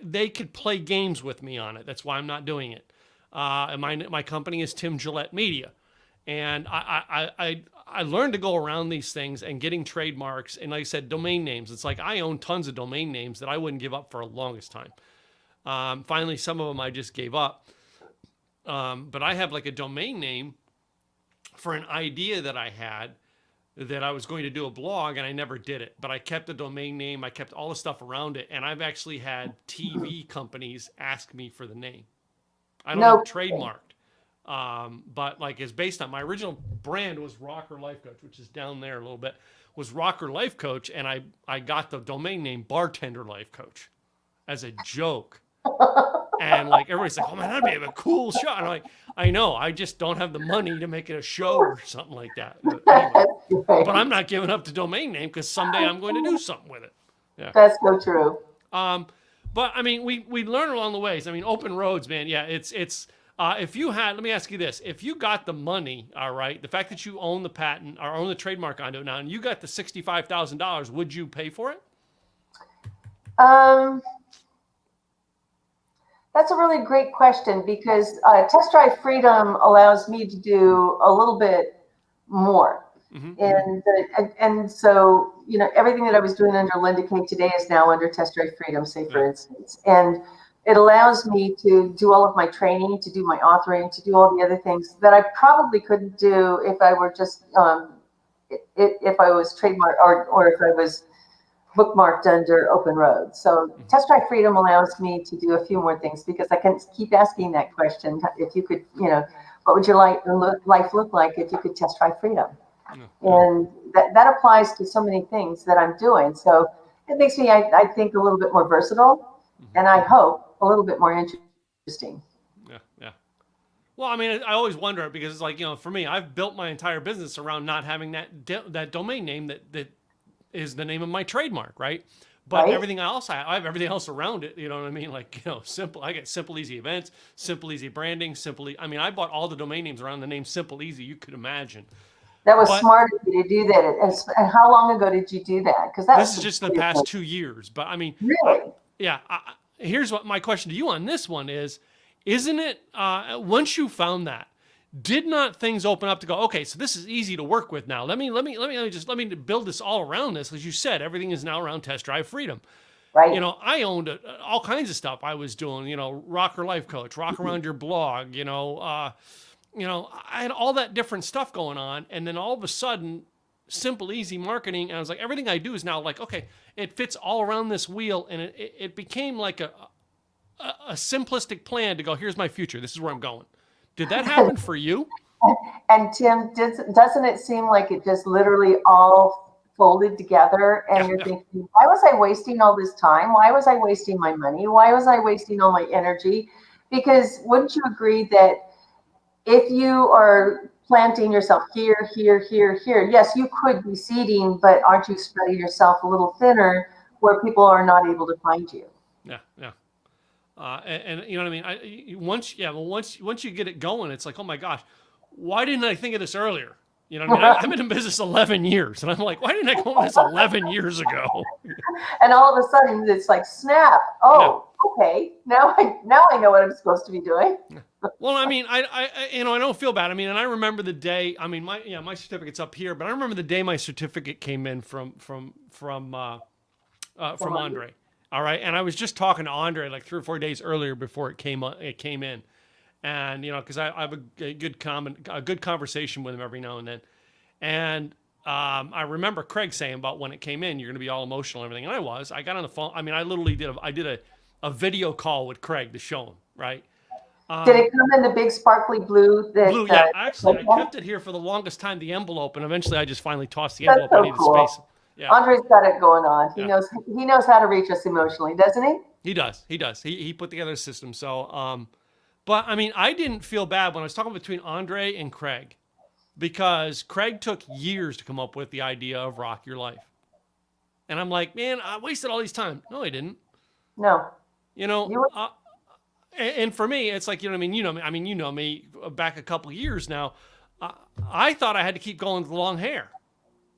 they could play games with me on it. That's why I'm not doing it. And my company is Tim Gillette Media, and I learned to go around these things and getting trademarks. And like I said, domain names. It's like I own tons of domain names that I wouldn't give up for the longest time. Finally, some of them I just gave up. But I have like a domain name for an idea that I had, that I was going to do a blog, and I never did it. But I kept the domain name. I kept all the stuff around it. And I've actually had TV companies ask me for the name. I don't have it trademarked. But like it's based on my original brand was Rocker Life Coach, which is down there a little bit, was Rocker Life Coach. And I got the domain name Bartender Life Coach as a joke. And like everybody's like, oh man, that'd be a cool show. And I'm like, I know, I just don't have the money to make it a show or something like that. But anyway. Right. But I'm not giving up the domain name because someday I'm going to do something with it. Yeah. That's so true. But I mean, we learn along the ways. I mean, open roads, man. Yeah, it's if you had, let me ask you this: if you got the money, all right, the fact that you own the patent or own the trademark onto it now, and you got the $65,000, would you pay for it? That's a really great question because Test Drive Freedom allows me to do a little bit more. And so, you know, everything that I was doing under Linda Kaye today is now under Test Drive Freedom, say for instance. And it allows me to do all of my training, to do my authoring, to do all the other things that I probably couldn't do if I were just, if I was trademarked or if I was bookmarked under Open Road. So Test Drive Freedom allows me to do a few more things because I can keep asking that question. If you could, you know, what would your life look like if you could test drive freedom? And that applies to so many things that I'm doing. So it makes me, I think, a little bit more versatile, and I hope a little bit more interesting. Yeah. Well, I mean, I always wonder because it's like, you know, for me, I've built my entire business around not having that domain name that is the name of my trademark, right? But everything else, I have everything else around it. You know what I mean? Like, you know, simple. I get Simple Easy Events, Simple Easy Branding, I mean, I bought all the domain names around the name Simple Easy you could imagine. That was smart of you to do that. And how long ago did you do that? Because this is just the past 2 years. But I mean, really, here's what my question to you on this one is: isn't it once you found that, did not things open up to go? Okay, so this is easy to work with now. Let me build this all around this. As you said, everything is now around Test Drive Freedom. Right. You know, I owned all kinds of stuff I was doing. You know, Rocker Life Coach, Rock Around Your Blog. You know, I had all that different stuff going on, and then all of a sudden, Simple Easy Marketing, and I was like, everything I do is now like, okay, it fits all around this wheel, and it became like a simplistic plan to go, here's my future, this is where I'm going. Did that happen for you? And Tim, doesn't it seem like it just literally all folded together, and you're thinking, why was I wasting all this time? Why was I wasting my money? Why was I wasting all my energy? Because wouldn't you agree that if you are planting yourself here, yes, you could be seeding, but aren't you spreading yourself a little thinner where people are not able to find you? Yeah. And you know what I mean? Once you get it going, it's like, oh my gosh, why didn't I think of this earlier? You know what I mean? I've been in business 11 years, and I'm like, why didn't I go on this 11 years ago? And all of a sudden, it's like, snap. Oh, okay. Now I know what I'm supposed to be doing. Well, I mean, I don't feel bad. I mean, and I remember the day. I mean, my certificate's up here, but I remember the day my certificate came in from Andre. All right, and I was just talking to Andre like 3 or 4 days earlier before it came in, and you know, because I have a good conversation with him every now and then, and I remember Craig saying about when it came in, you're going to be all emotional and everything, and I got on the phone. I mean, I literally did a video call with Craig to show him, right? Did it come in the big sparkly blue? Blue, yeah. Actually, I kept it here for the longest time, the envelope, and eventually I just finally tossed the envelope. That's so I needed cool. space. Yeah. Andre's got it going on. He knows how to reach us emotionally, doesn't he? He does. He put together a system. So, but I mean, I didn't feel bad when I was talking between Andre and Craig, because Craig took years to come up with the idea of Rock Your Life, and I'm like, man, I wasted all these time. No, I didn't. No. You know. And for me, it's like, you know what I mean? You know me. I mean, you know me back a couple of years now. I thought I had to keep going with the long hair.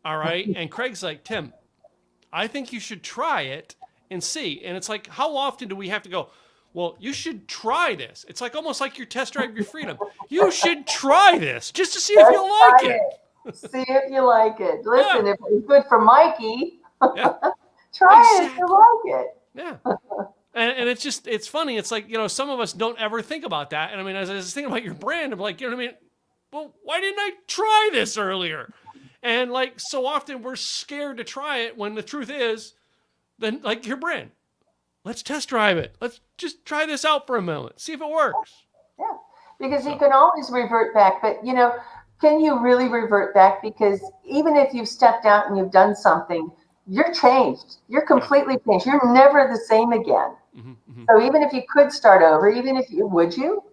All right. And Craig's like, Tim, I think you should try it and see. And it's like, how often do we have to go, well, you should try this? It's like almost like your Test Drive Your Freedom. You should try this just to see if you like it. See if you like it. Listen, if it's good for Mikey, try it if you like it. Yeah. And it's funny. It's like, you know, some of us don't ever think about that. And I mean, as I was thinking about your brand, I'm like, you know what I mean? Well, why didn't I try this earlier? And like, so often we're scared to try it when the truth is, then like your brand, let's test drive it. Let's just try this out for a moment. See if it works. Yeah. Because you can always revert back, but you know, can you really revert back? Because even if you've stepped out and you've done something, you're changed. You're completely changed. You're never the same again. So even if you could start over, would you?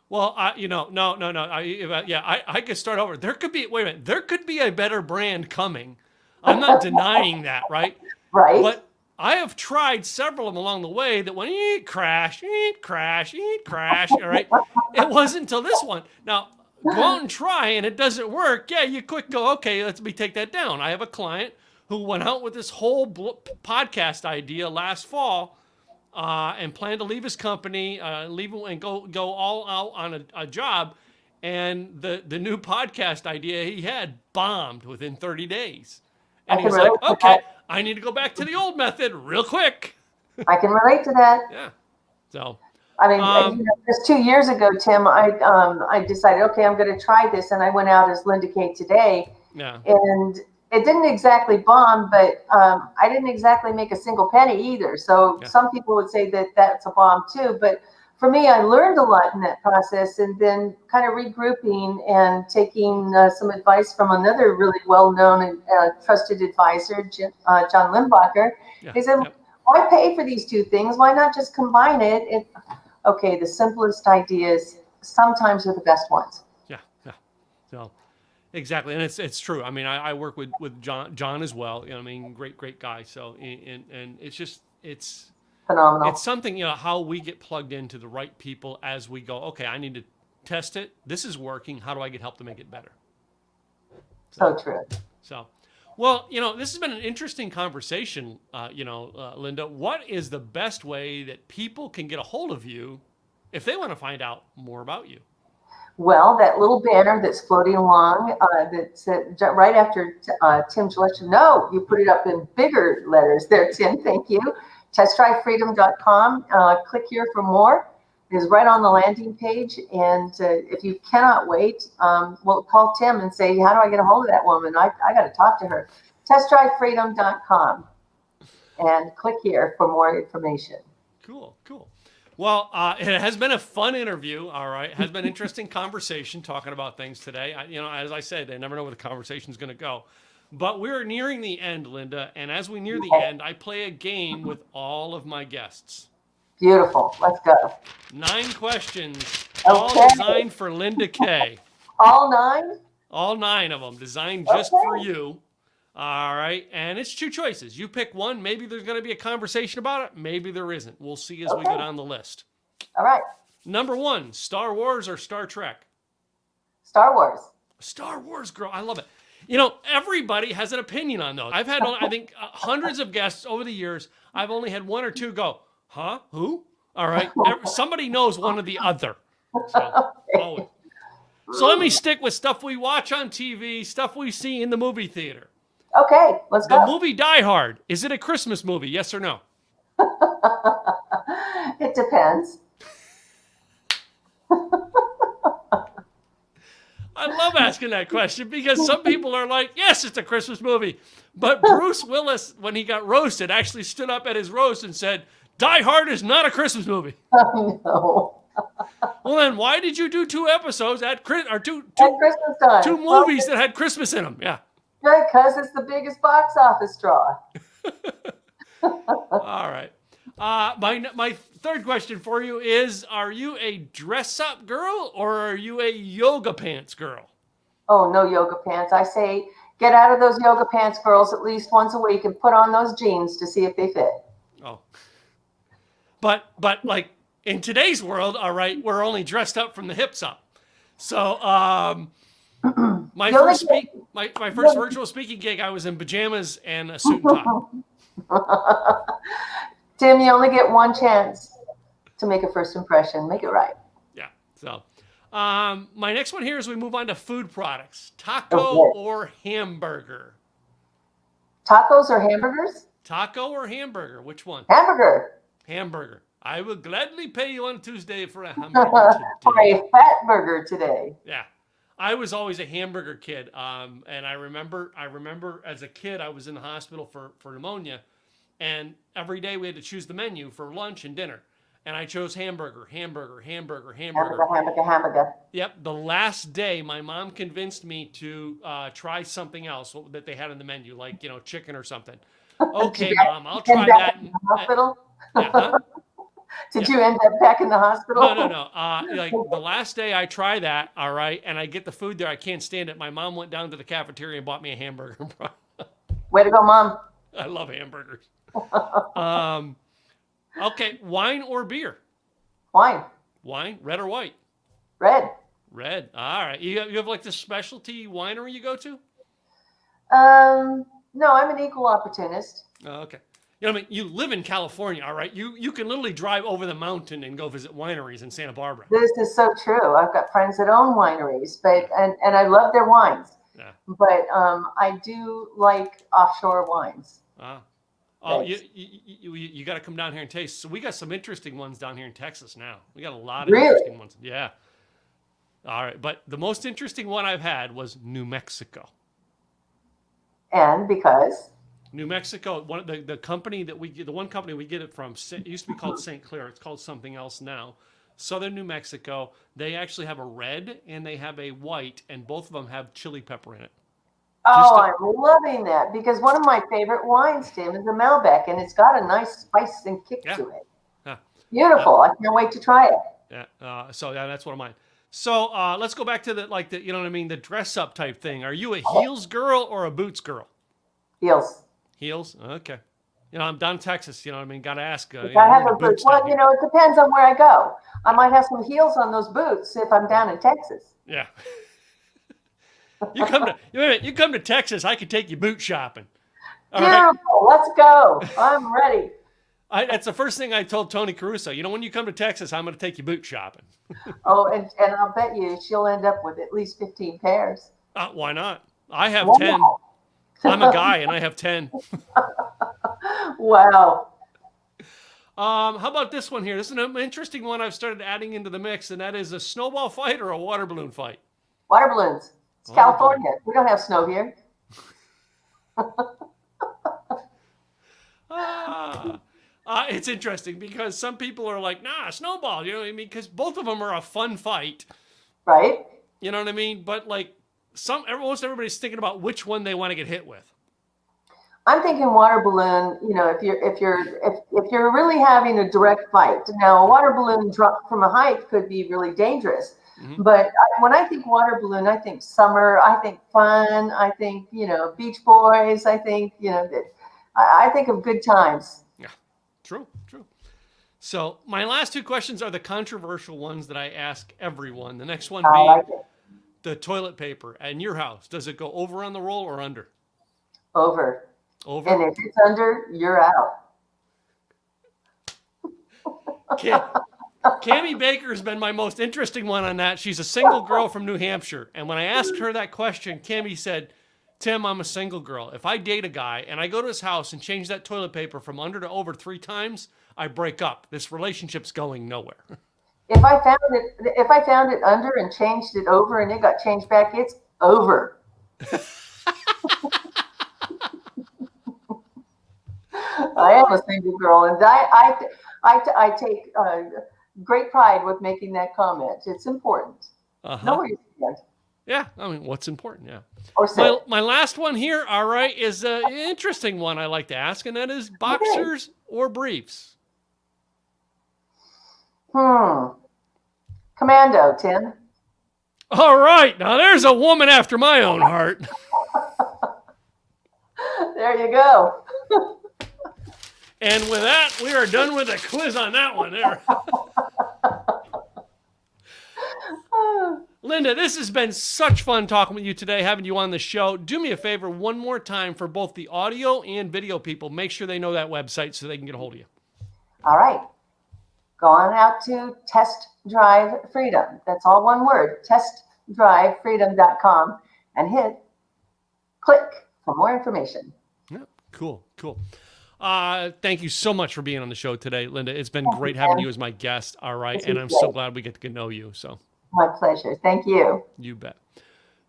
Well, no. I could start over. There could be, wait a minute, there could be a better brand coming. I'm not denying that, right? Right? But I have tried several of them along the way that went crash, crash, crash. All right. It wasn't until this one. Now, go out and try and it doesn't work. Yeah, you quick go, okay, let me take that down. I have a client who went out with this whole podcast idea last fall and planned to leave his company, leave and go all out on a job. And the new podcast idea he had bombed within 30 days. And he was like, okay, I need to go back to the old method real quick. I can relate to that. Yeah. So, I mean, just 2 years ago, Tim, I decided, okay, I'm going to try this. And I went out as Linda Kaye today. yeah. And it didn't exactly bomb, but I didn't exactly make a single penny either. So some people would say that that's a bomb too. But for me, I learned a lot in that process, and then kind of regrouping and taking some advice from another really well-known and trusted advisor, John Limbacher. Yeah. He said, why pay for these two things? Why not just combine it? Okay, the simplest ideas sometimes are the best ones. Yeah. So, exactly, and it's true. I mean, I work with John as well. You know, I mean, great guy. So, and it's just it's phenomenal. It's something, how we get plugged into the right people as we go. Okay, I need to test it. This is working. How do I get help to make it better? So true. So, well, this has been an interesting conversation. Linda, what is the best way that people can get a hold of you if they want to find out more about you? Well, that little banner that's floating along, that's right after Tim Gillette. No, you put it up in bigger letters there, Tim. Thank you. TestDriveFreedom.com. Click here for more. It is right on the landing page. And if you cannot wait, well, call Tim and say, how do I get a hold of that woman? I got to talk to her. TestDriveFreedom.com. And click here for more information. Cool. Well, it has been a fun interview. All right. It has been an interesting conversation talking about things today. As I said, I never know where the conversation is going to go. But we're nearing the end, Linda. And as we near the end, I play a game with all of my guests. Beautiful. Let's go. 9 questions, all designed for Linda Kaye. All 9? All 9 of them designed just for you. All right. And it's 2 choices. You pick one. Maybe there's going to be a conversation about it. Maybe there isn't. We'll see as we go down the list. All right. Number 1, Star Wars or Star Trek? Star Wars. Star Wars, girl. I love it. Everybody has an opinion on those. I've had, I think, hundreds of guests over the years. I've only had 1 or 2 go, huh? Who? All right. Somebody knows one or the other. So, always. So let me stick with stuff we watch on TV, stuff we see in the movie theater. Okay, let's go. The movie Die Hard, is it a Christmas movie? Yes or no? It depends. I love asking that question because some people are like, yes, it's a Christmas movie. But Bruce Willis, when he got roasted, actually stood up at his roast and said, Die Hard is not a Christmas movie. Oh, no. Well, then why did you do 2 episodes at Christmas time? 2 movies that had Christmas in them? Yeah. Because it's the biggest box office draw. All right. My third question for you is, are you a dress-up girl or are you a yoga pants girl? Oh, no yoga pants. I say get out of those yoga pants, girls, at least once a week and put on those jeans to see if they fit. Oh. But like in today's world, all right, we're only dressed up from the hips up. So my first virtual speaking gig, I was in pajamas and a suit and tie. Tim, you only get one chance to make a first impression. Make it right. Yeah. So my next one here is we move on to food products. Taco or hamburger? Tacos or hamburgers? Taco or hamburger? Which one? Hamburger. Hamburger. I will gladly pay you on Tuesday for a hamburger today. For a fat burger today. Yeah. I was always a hamburger kid. And I remember as a kid, I was in the hospital for pneumonia. And every day we had to choose the menu for lunch and dinner. And I chose hamburger. Hamburger. Yep. The last day, my mom convinced me to try something else that they had on the menu, like, chicken or something. Okay, Mom, I'll try that. In the hospital? Yeah, huh? Did you end up back in the hospital? No. Like the last day I try that, all right, and I get the food there, I can't stand it. My mom went down to the cafeteria and bought me a hamburger. Way to go, Mom. I love hamburgers. Okay, wine or beer? Wine. Wine, red or white? Red. Red. All right. You have like the specialty winery you go to? No, I'm an equal opportunist. Oh, okay. You know what I mean? You live in California, all right? You can literally drive over the mountain and go visit wineries in Santa Barbara. This is so true. I've got friends that own wineries, but and I love their wines. Yeah. But I do like offshore wines. Oh, you got to come down here and taste. So we got some interesting ones down here in Texas now. We got a lot of interesting ones. Yeah. All right, but the most interesting one I've had was New Mexico. And because New Mexico, the company that we get, the one company we get it from, it used to be called St. Clair. It's called something else now. Southern New Mexico. They actually have a red and they have a white, and both of them have chili pepper in it. I'm loving that because one of my favorite wines, Tim, is the Malbec, and it's got a nice spice and kick to it. Yeah. Beautiful. I can't wait to try it. Yeah. So that's one of mine. So let's go back to the you know what I mean, the dress up type thing. Are you a heels girl or a boots girl? Heels. Heels? Okay. You know, I'm down in Texas, you know what I mean? Got to ask. I have those boots. Well, you know, it depends on where I go. I might have some heels on those boots if I'm down in Texas. Yeah. You come to Texas, I could take you boot shopping. All right? Let's go. I'm ready. That's the first thing I told Tony Caruso. You know, when you come to Texas, I'm going to take you boot shopping. And I'll bet you she'll end up with at least 15 pairs. Why not? I have 10. I'm a guy and I have 10. Wow. How about this one here? This is an interesting one I've started adding into the mix, and that is a snowball fight or a water balloon fight. Water balloons. It's California. We don't have snow here. It's interesting because some people are like, nah, snowball. You know what I mean? Because both of them are a fun fight. Right. You know what I mean? But like almost everybody's thinking about which one they want to get hit with. I'm thinking water balloon. You know, if you're really having a direct fight. Now, a water balloon drop from a height could be really dangerous. Mm-hmm. But when I think water balloon, I think summer. I think fun. I think Beach Boys. I think I think of good times. Yeah, true. So my last two questions are the controversial ones that I ask everyone. The next one being the toilet paper at your house. Does it go over on the roll or under? Over. Over. And if it's under, you're out. Cammie Baker has been my most interesting one on that. She's a single girl from New Hampshire. And when I asked her that question, Cammie said, Tim, I'm a single girl. If I date a guy and I go to his house and change that toilet paper from under to over 3 times, I break up. This relationship's going nowhere. If I found it under and changed it over and it got changed back, it's over. I am a single girl, and I take great pride with making that comment. It's important. Know where you stand. Yeah, I mean, what's important? Yeah. Or my last one here, all right, is an interesting one I like to ask, and that is boxers or briefs. Commando, Tim. All right, now there's a woman after my own heart. There you go. And with that, we are done with the quiz on that one there. Linda, this has been such fun talking with you today, having you on the show. Do me a favor one more time for both the audio and video people. Make sure they know that website so they can get a hold of you. All right. Go on out to Test Drive Freedom. That's all one word, testdrivefreedom.com, and click for more information. Yeah, cool. Thank you so much for being on the show today, Linda. It's been great having you as my guest. All right. And I'm so glad we get to know you. So my pleasure. Thank you. You bet.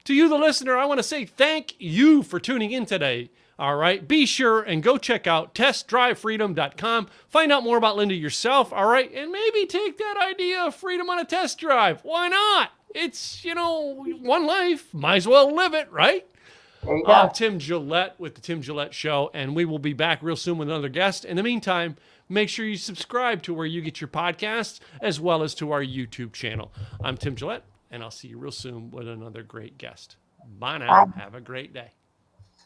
To you, the listener, I want to say thank you for tuning in today. All right. Be sure and go check out testdrivefreedom.com. Find out more about Linda yourself. All right. And maybe take that idea of freedom on a test drive. Why not? It's, one life. Might as well live it, right? There you go. I'm Tim Gillette with the Tim Gillette Show, and we will be back real soon with another guest. In the meantime, make sure you subscribe to where you get your podcasts as well as to our YouTube channel. I'm Tim Gillette, and I'll see you real soon with another great guest. Bye now. Bye. Have a great day.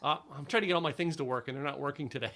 I'm trying to get all my things to work, and they're not working today.